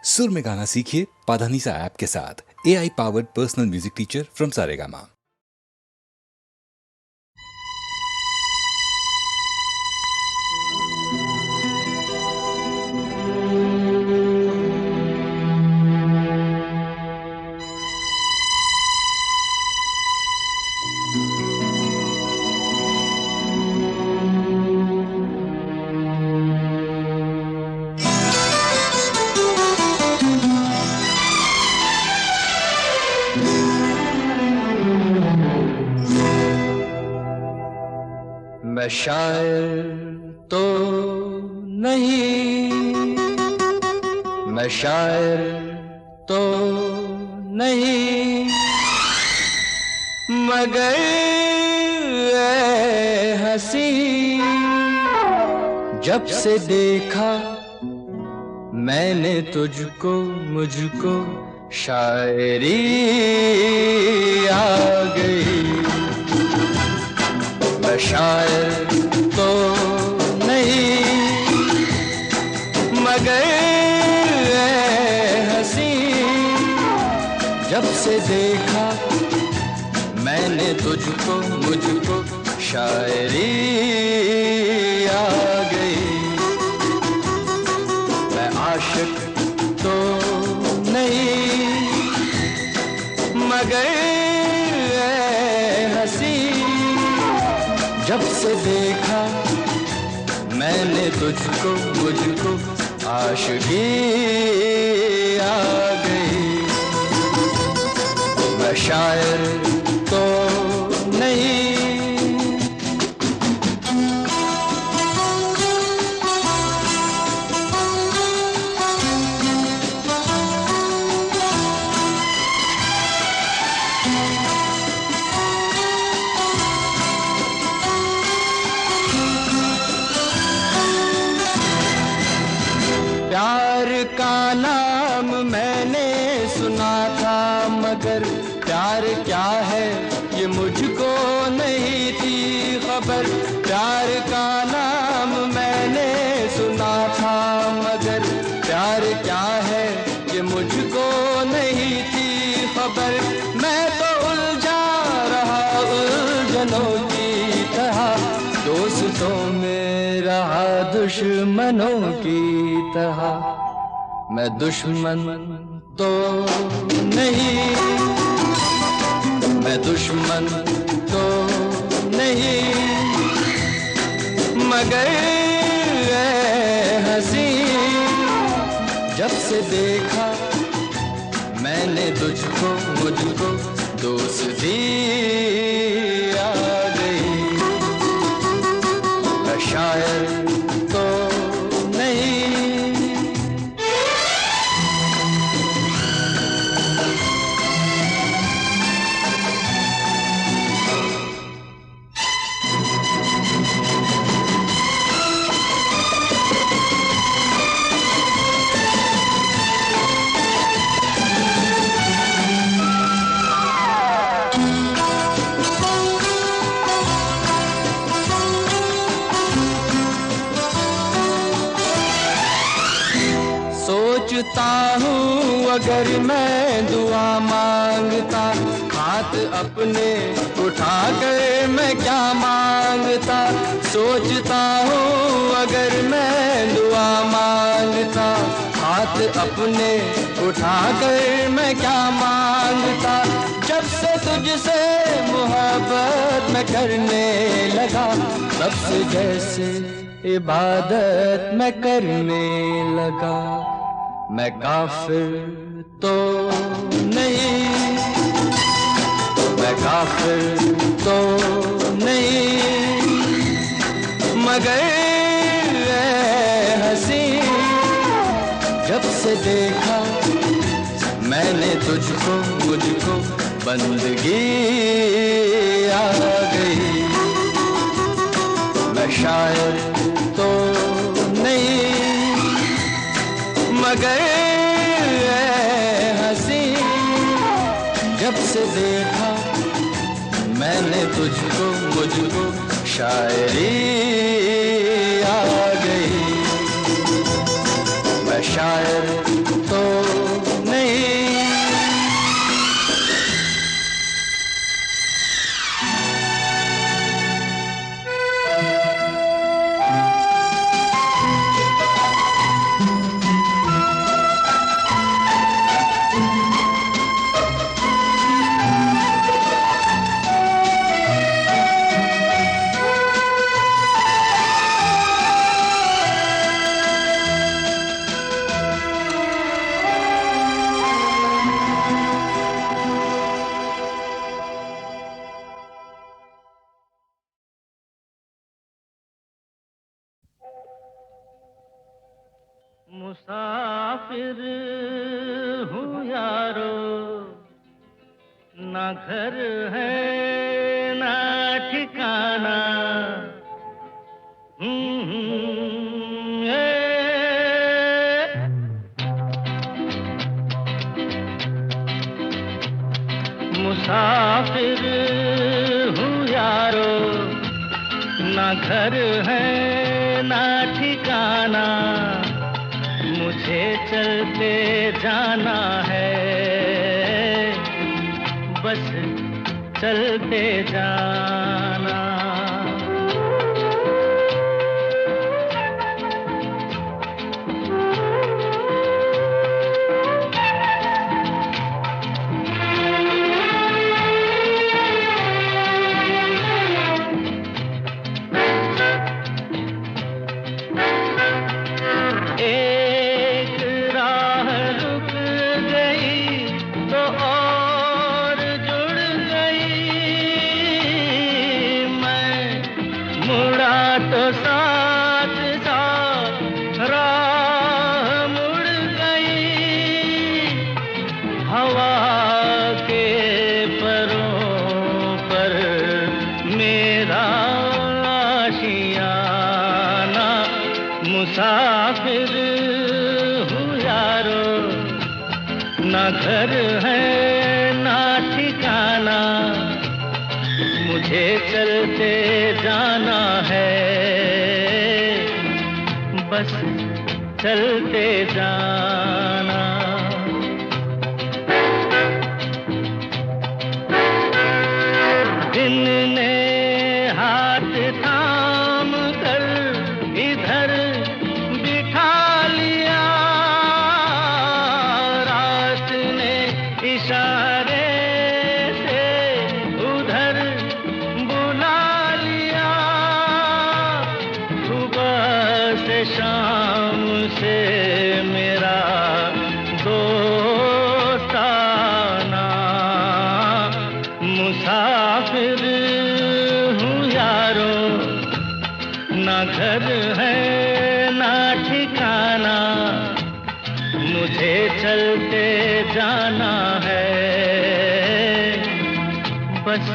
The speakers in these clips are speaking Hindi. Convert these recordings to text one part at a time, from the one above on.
सुर में गाना सीखिए पाधानीसा ऐप के साथ। AI powered personal music teacher from Saregama. मैं शायर तो नहीं, मैं शायर तो नहीं, मगर ऐ हंसी जब से देखा मैंने तुझको, मुझको शायरी आ गई। मैं शायर तो नहीं, मगर ऐ हंसी जब से देखा मैंने तुझको, मुझको शायरी आ गई। मैं आशिक तो नहीं, मगर ऐ हंसी जब से देखा मैंने तुझको, मुझको आशिकी आ गई। मैं शायर तो नहीं। प्यार का नाम मैंने सुना था, मगर प्यार क्या है ये मुझको नहीं थी खबर। प्यार का नाम मैंने सुना था, मगर प्यार क्या है ये मुझको नहीं थी खबर। मैं तो उलझा रहा उलझनों की तरह, दोस्तों में रहा दुश्मनों की तरह। मैं दुश्मन तो नहीं, मैं दुश्मन तो नहीं, मगर ऐ हंसी जब से देखा मैंने तुझको, मुझको दोस्ती आ गई। मैं शायर तो नहीं। सोचता हूँ अगर मैं दुआ मांगता, हाथ अपने उठा कर मैं क्या मांगता। सोचता हूँ अगर मैं दुआ मांगता, हाथ अपने उठा कर मैं क्या मांगता। जब से तुझसे मोहब्बत मैं करने लगा, तब से जैसे इबादत मैं करने लगा। मैं काफिर तो नहीं, मैं काफिर तो नहीं, मगर ऐ हंसी जब से देखा मैंने तुझको, मुझको बंदगी आ गई। मैं शायर तो नहीं, मगर ऐ हंसी जब से देखा मैंने तुझको, मुझको शायरी आ गई। मैं शायर तो ना घर है ना ठिकाना, मुसाफिर हूँ यारो, ना घर है ना ठिकाना, मुझे चलते जाना है, बस चलते जाना। मुसाफिर हूँ यारो, ना घर है ना ठिकाना, मुझे चलते जाना है, बस चलते जाना। दिन ने हाथ थाम कर इधर बिठा लिया, रात ने इशारे से उधर बुला लिया, सुबह से शाम से मेरा दोस्ताना, मुसाफिर हूँ यारो, ना घर है ना ठिकाना, मुझे चलते जाना है, बस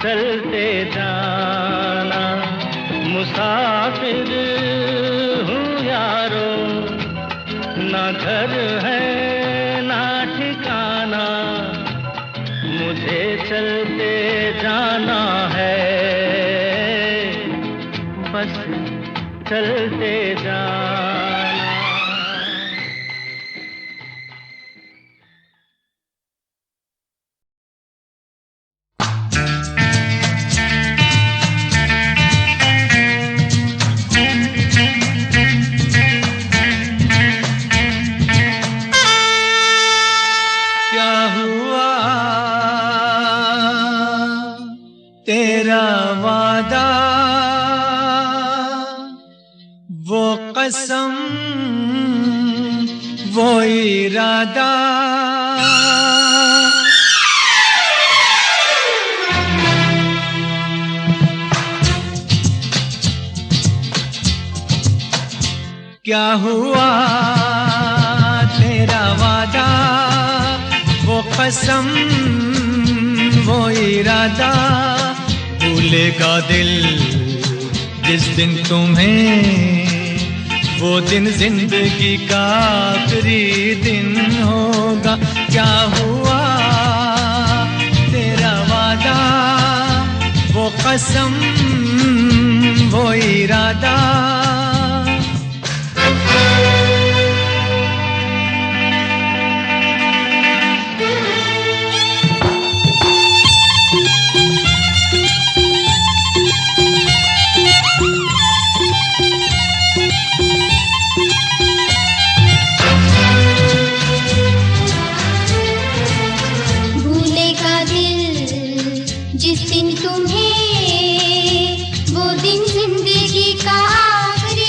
चलते जाना। मुसाफिर हूँ यारो, ना घर है ना ठिकाना, मुझे चलते जाना है, बस चलते जाना। क्या हुआ तेरा वादा, वो कसम वो इरादा, क्या हुआ तेरा वादा, वो कसम वो इरादा, भूलेगा दिल जिस दिन तुम्हें, वो दिन जिंदगी का आखिरी दिन होगा। क्या हुआ तेरा वादा, वो कसम वो इरादा, जिस दिन तुम्हें, वो दिन जिंदगी का आखिरी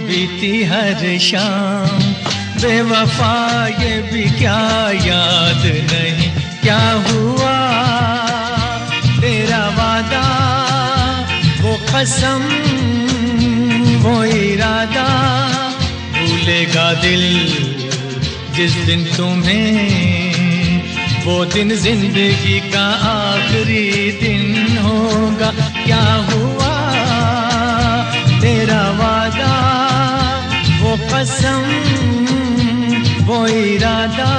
बीती हर शाम, बेवफा ये भी क्या याद नहीं क्या हुआ तेरा वादा, वो कसम वो इरादा, भूलेगा दिल जिस दिन तुम्हें, वो दिन जिंदगी का आखिरी दिन होगा। क्या हुआ तेरा वादा, वो कसम वो इरादा।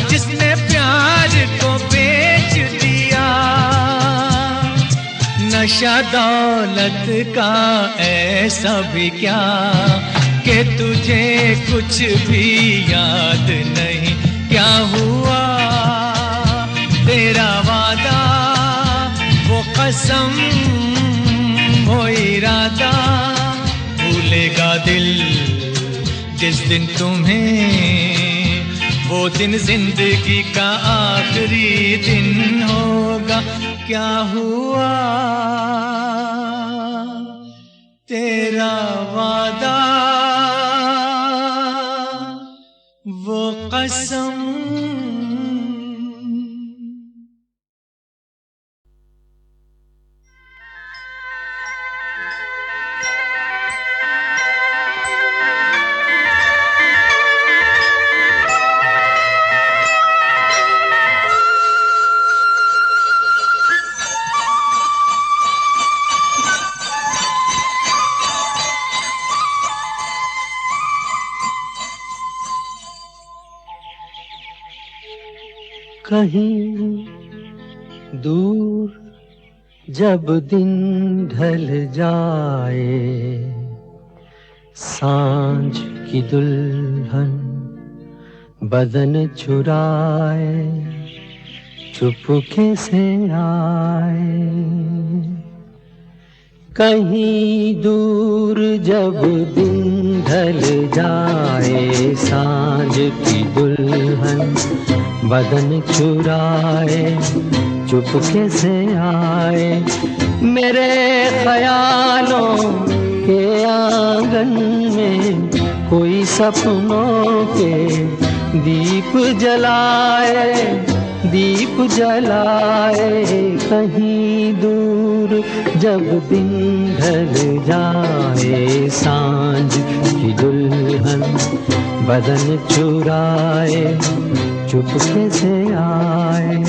जिसने प्यार को बेच दिया, नशा दौलत का ऐसा भी क्या कि तुझे कुछ भी याद नहीं। क्या हुआ तेरा वादा, वो कसम वो इरादा, भूलेगा दिल जिस दिन तुम्हें, वो दिन जिंदगी का आखिरी दिन होगा। क्या हुआ तेरा वादा, वो कसम। कहीं दूर जब दिन ढल जाए, सांझ की दुल्हन बदन चुराए चुपके से आए। कहीं दूर जब दिन ढल जाए, सांझ की दुल्हन बदन चुराए चुपके से आए। मेरे ख्यालों के आंगन में कोई सपनों के दीप जलाए, दीप जलाए। कहीं दूर जब दिन ढल जाए, सांझ की दुल्हन बदन चुराए चुपके से आए।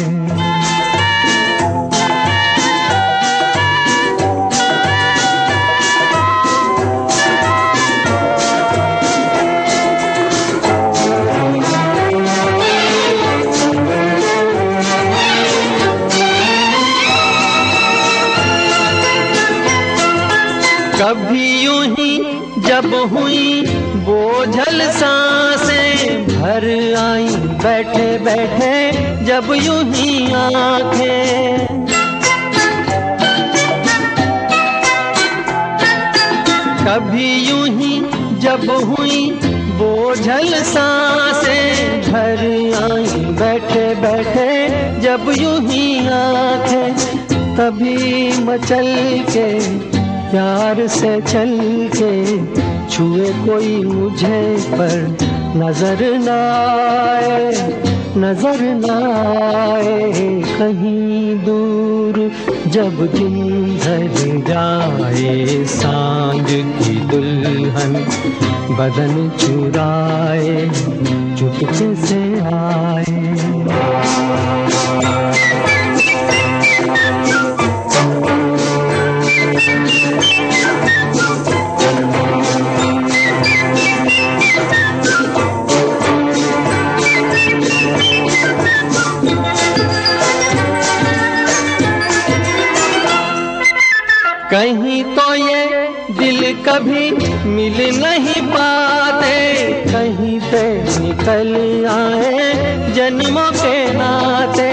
कभी यूं ही जब हुई बोझल सांसें भर आई, बैठे बैठे जब यूं ही आंखें। कभी यूं ही जब हुई बोझल सांसें भर आई, बैठे बैठे जब यूं ही आंखें। तभी मचल के प्यार से चल के छुए कोई मुझे पर नजर न आए, नजर न आए। कहीं दूर जब दिन ढल जाए, सांझ की दुल्हन बदन चुराए चुपके से आए। कहीं तो ये दिल कभी मिल नहीं पाते, कहीं से निकल आए जन्मों के नाते।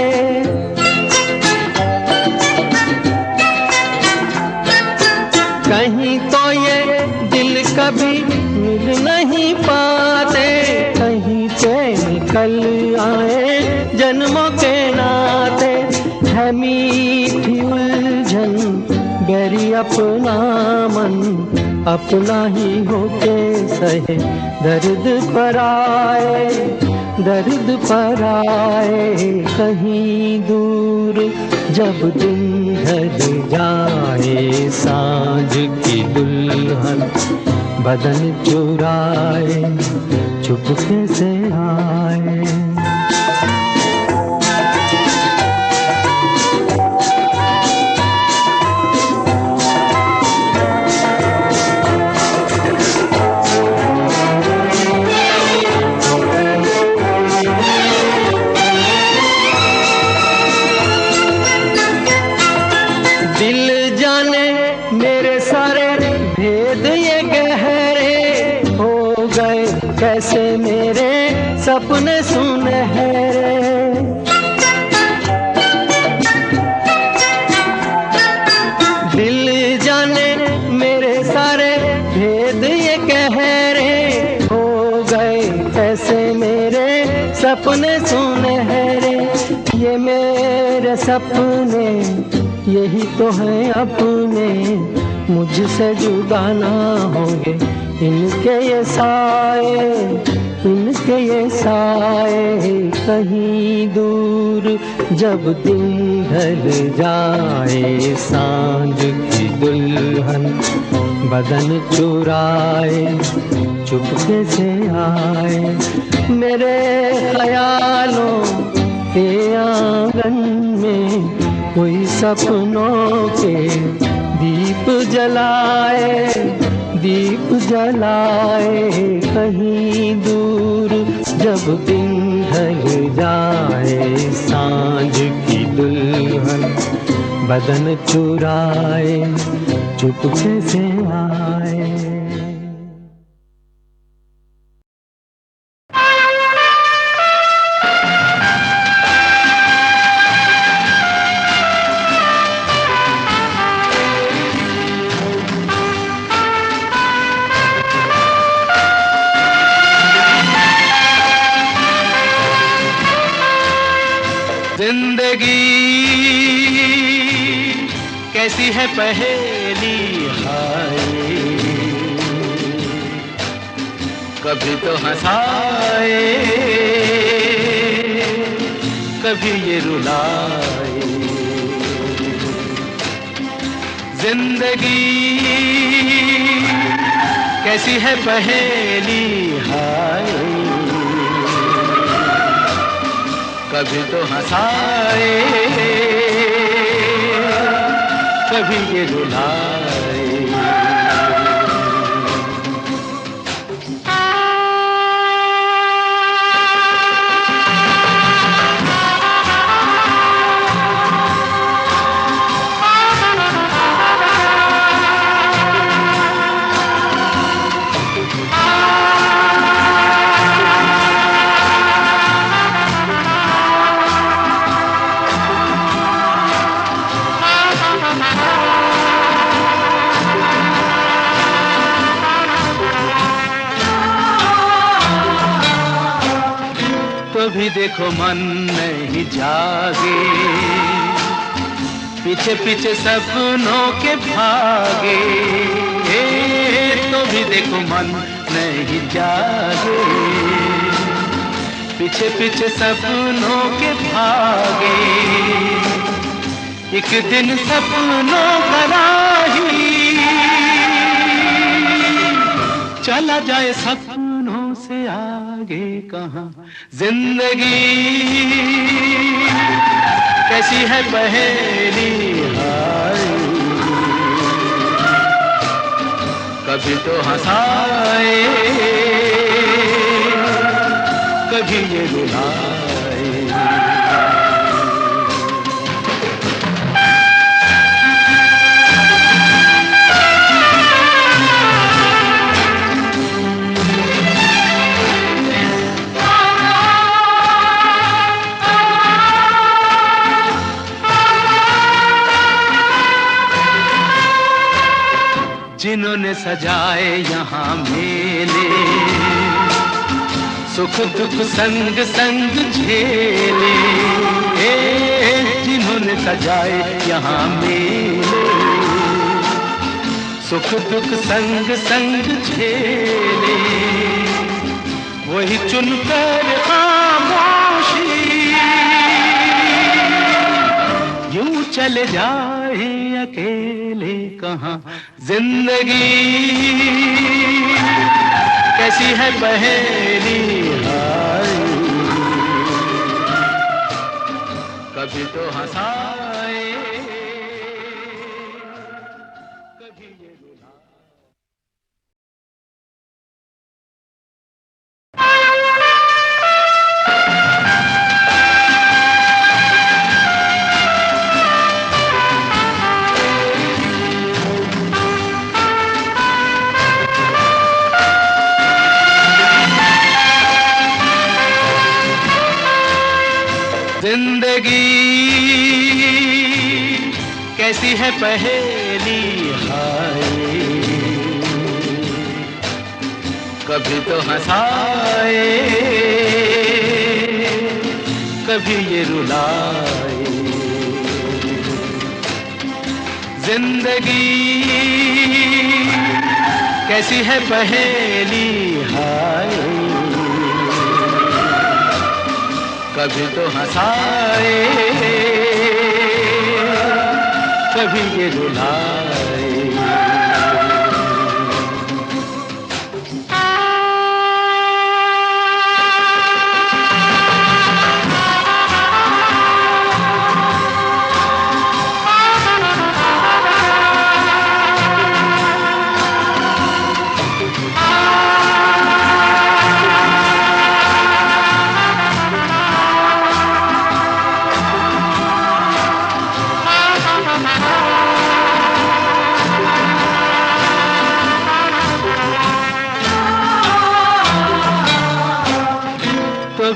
कहीं तो ये दिल कभी मिल नहीं पाते, कहीं से निकल आए जन्मों के नाते। है मीठी उलझन गहरी अपना मन, अपना ही होके सहे दर्द पर आए, दर्द पर आए। कहीं दूर जब दिन ढल जाए, सांझ की दुल्हन बदन चुराए, चुपके से आए। दिल जाने मेरे सारे भेद ये गहरे हो गए, कैसे मेरे सपने सुनहरे। दिल जाने मेरे सारे भेद ये गहरे हो गए, कैसे मेरे सपने सुनहरे। ये मेरे सपने यही तो है अपने, मुझसे जुदा ना होंगे इनके ये साए, इनके ये साए। कहीं दूर जब दिन ढल जाए, सांझ की दुल्हन बदन चुराए, चुपके से आए। मेरे ख्यालों के आंगन में कोई सपनों के दीप जलाए, दीप जलाए। कहीं दूर जब दिन ढल जाए, सांझ की दुल्हन बदन चुराए, चुपके से आए। जिंदगी कैसी है पहेली हाय, कभी तो हंसाए, कभी ये रुलाए। जिंदगी कैसी है पहेली हाय, कभी तो हंसाए, कभी ये रुलाए। भी देखो मन नहीं जागे, पीछे पीछे सपनों के भागे। तो भी देखो मन नहीं जागे, पीछे पीछे सपनों के भागे। एक दिन सपनों का राही चला जाए सपनों से आगे कहाँ। जिंदगी कैसी है पहेली हाय, कभी तो हंसाए, कभी ये रुलाए। जिन्होंने सजाए यहाँ मेले, सुख दुख संग संग झेले, जिन्होंने सजाए यहाँ मेले, सुख दुख संग संग झेले, वही चुनकर खामोशी यूं चले जाए अकेले कहाँ। जिंदगी कैसी है पहेली, हाय कभी तो हंसाए कभी ये रुलाए। जिंदगी कैसी है पहेली, हाय कभी तो हंसाए कभी ये रुलाए। जिंदगी कैसी है पहेली, हाय कभी तो हंसाए कभी ये रुलाए।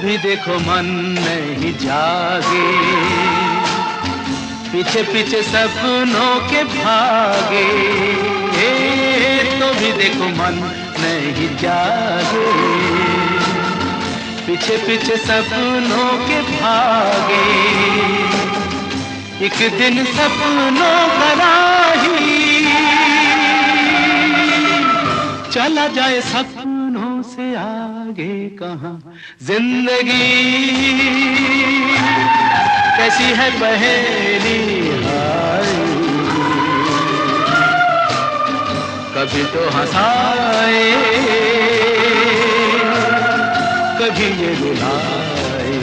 भी देखो मन नहीं जागे, पीछे पीछे सपनों के भागे, तो भी देखो मन नहीं जागे, पीछे पीछे सपनों के भागे। एक दिन सपनों का राही चला जाए सपनों से आगे कहाँ। जिंदगी कैसी है पहेली, हाय कभी तो हंसाए कभी ये रुलाए।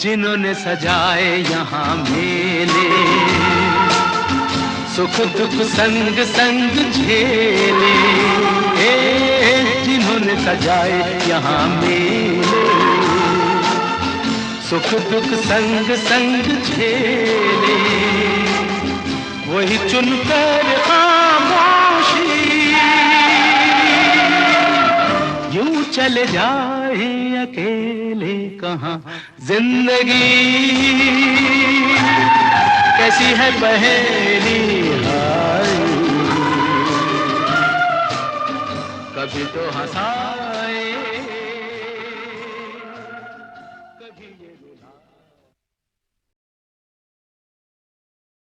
जिन्होंने सजाए यहाँ मेले, सुख दुख संग संग झेले, जिन्होंने सजाए यहाँ मेले, सुख दुख संग संग झेले, वही चुनकर खामोशी यूं चले जाए अकेले कहाँ। जिंदगी कैसी है पहेली, हाय कभी तो हंसाए